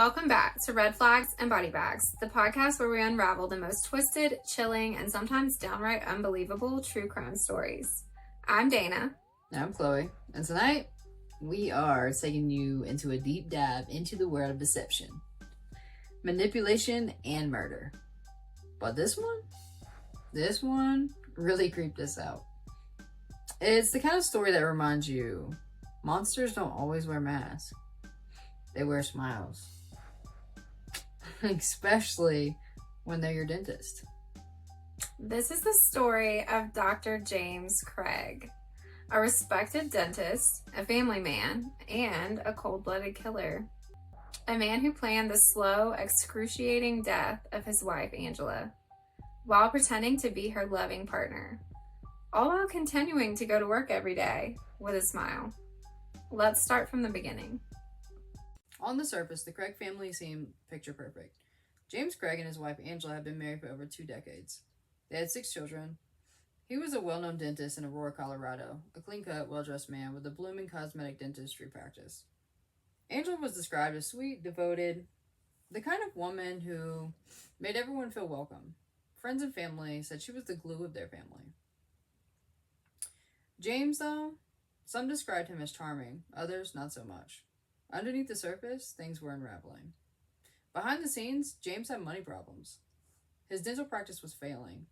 Welcome back to Red Flags and Body Bags, the podcast where we unravel the most twisted, chilling, and sometimes downright unbelievable true crime stories. I'm Dana. And I'm Chloe. And tonight, we are taking you into a deep dive into the world of deception, manipulation, and murder. But this one really creeped us out. It's the kind of story that reminds you, monsters don't always wear masks. They wear smiles. Especially when they're your dentist. This is the story of Dr. James Craig, a respected dentist, a family man, and a cold-blooded killer. A man who planned the slow, excruciating death of his wife, Angela, while pretending to be her loving partner, all while continuing to go to work every day with a smile. Let's start from the beginning. On the surface, the Craig family seemed picture perfect. James Craig and his wife Angela had been married for over 2 decades. They had 6 children. He was a well-known dentist in Aurora, Colorado, a clean-cut, well-dressed man with a blooming cosmetic dentistry practice. Angela was described as sweet, devoted, the kind of woman who made everyone feel welcome. Friends and family said she was the glue of their family. James, though, some described him as charming, others not so much. Underneath the surface, things were unraveling. Behind the scenes, James had money problems. His dental practice was failing.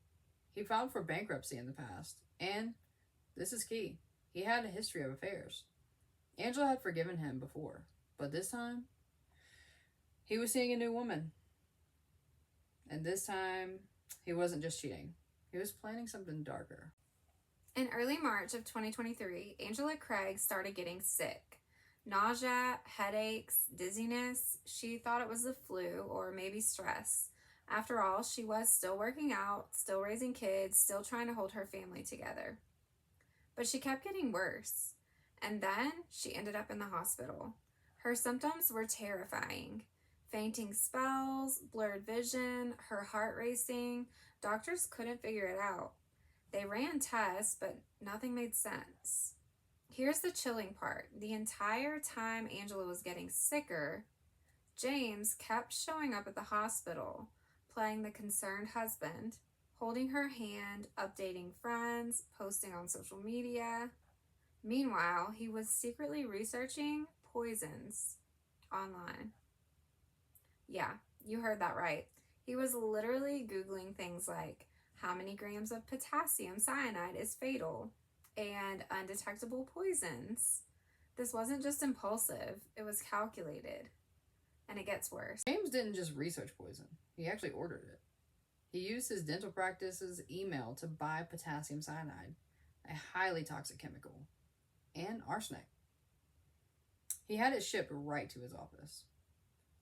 He filed for bankruptcy in the past, and, this is key, he had a history of affairs. Angela had forgiven him before, but this time, he was seeing a new woman. And this time, he wasn't just cheating. He was planning something darker. In early March of 2023, Angela Craig started getting sick. Nausea, headaches, dizziness. She thought it was the flu or maybe stress. After all, she was still working out, still raising kids, still trying to hold her family together. But she kept getting worse. And then she ended up in the hospital. Her symptoms were terrifying. Fainting spells, blurred vision, her heart racing. Doctors couldn't figure it out. They ran tests, but nothing made sense. Here's the chilling part. The entire time Angela was getting sicker, James kept showing up at the hospital, playing the concerned husband, holding her hand, updating friends, posting on social media. Meanwhile, he was secretly researching poisons online. Yeah, you heard that right. He was literally Googling things like, how many grams of potassium cyanide is fatal? And undetectable poisons. This wasn't just impulsive, it was calculated. And it gets worse. James didn't just research poison, he actually ordered it. He used his dental practice's email to buy potassium cyanide, a highly toxic chemical, and arsenic. He had it shipped right to his office.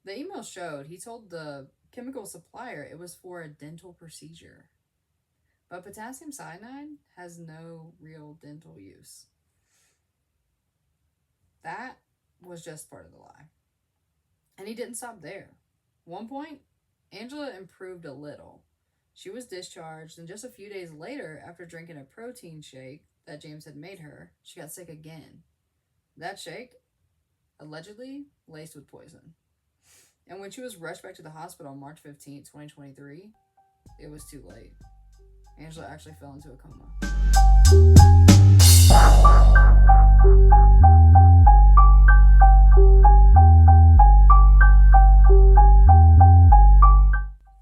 The email showed he told the chemical supplier it was for a dental procedure. But potassium cyanide has no real dental use. That was just part of the lie. And he didn't stop there. At one point, Angela improved a little. She was discharged, and just a few days later, after drinking a protein shake that James had made her, she got sick again. That shake, allegedly laced with poison. And when she was rushed back to the hospital on March 15, 2023, it was too late. Angela actually fell into a coma.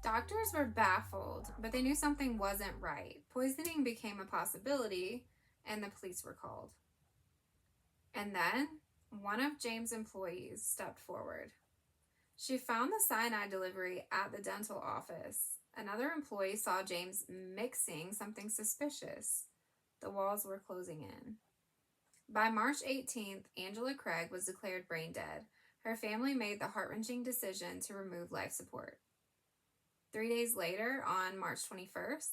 Doctors were baffled, but they knew something wasn't right. Poisoning became a possibility, and the police were called. And then, one of James' employees stepped forward. She found the cyanide delivery at the dental office. Another employee saw James mixing something suspicious. The walls were closing in. By March 18th, Angela Craig was declared brain dead. Her family made the heart-wrenching decision to remove life support. 3 days later, on March 21st,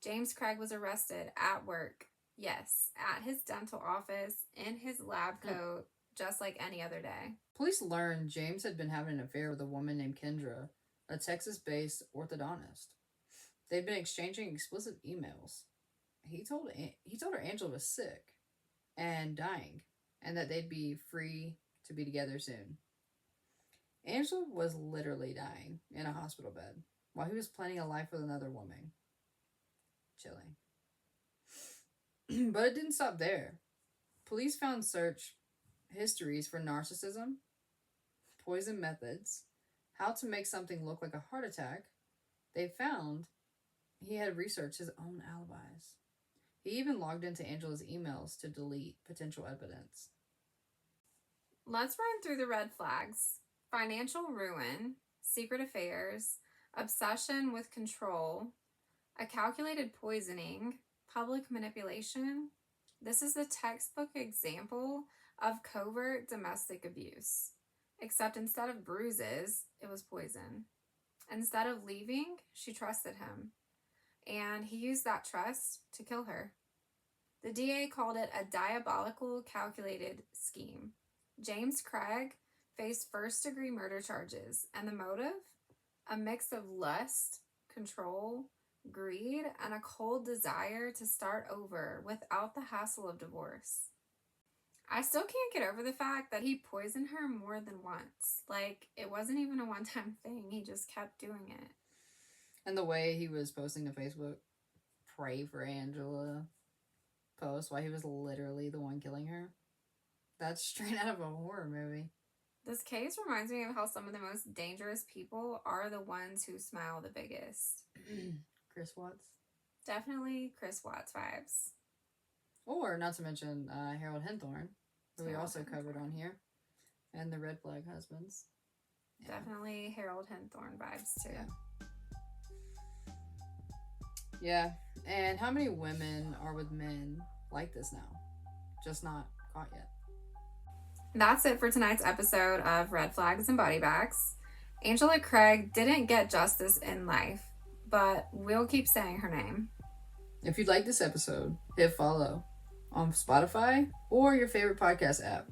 James Craig was arrested at work. Yes, at his dental office, in his lab coat, just like any other day. Police learned James had been having an affair with a woman named Kendra, a Texas-based orthodontist. They'd been exchanging explicit emails. He told her Angela was sick and dying, and that they'd be free to be together soon. Angela was literally dying in a hospital bed while he was planning a life with another woman. Chilling. But it didn't stop there. Police found search histories for narcissism, poison methods, how to make something look like a heart attack. They found he had researched his own alibis. He even logged into Angela's emails to delete potential evidence. Let's run through the red flags. Financial ruin, secret affairs, obsession with control, a calculated poisoning, public manipulation. This is the textbook example of covert domestic abuse. Except instead of bruises, it was poison. Instead of leaving, she trusted him. And he used that trust to kill her. The DA called it a diabolical, calculated scheme. James Craig faced first-degree murder charges, and the motive? A mix of lust, control, greed, and a cold desire to start over without the hassle of divorce. I still can't get over the fact that he poisoned her more than once. Like, it wasn't even a one-time thing. He just kept doing it. And the way he was posting to Facebook, pray for Angela post, while he was literally the one killing her. That's straight out of a horror movie. This case reminds me of how some of the most dangerous people are the ones who smile the biggest. Chris Watts. Definitely Chris Watts vibes. Or, not to mention, Harold Henthorne, who we also covered on here. And the red flag husbands. Yeah. Definitely Harold Henthorne vibes, too. Yeah. And how many women are with men like this now? Just not caught yet. That's it for tonight's episode of Red Flags and Body Bags. Angela Craig didn't get justice in life, but we'll keep saying her name. If you'd like this episode, hit follow on Spotify or your favorite podcast app.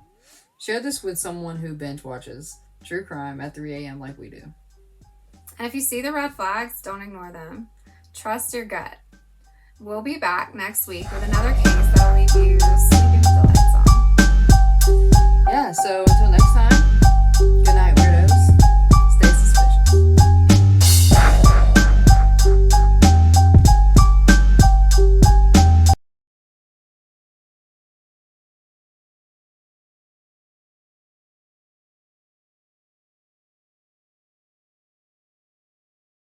Share this with someone who binge watches true crime at 3 a.m. like we do. And if you see the red flags, don't ignore them. Trust your gut. We'll be back next week with another case that'll leave you sleeping with the lights on. Yeah, so until next time, good night.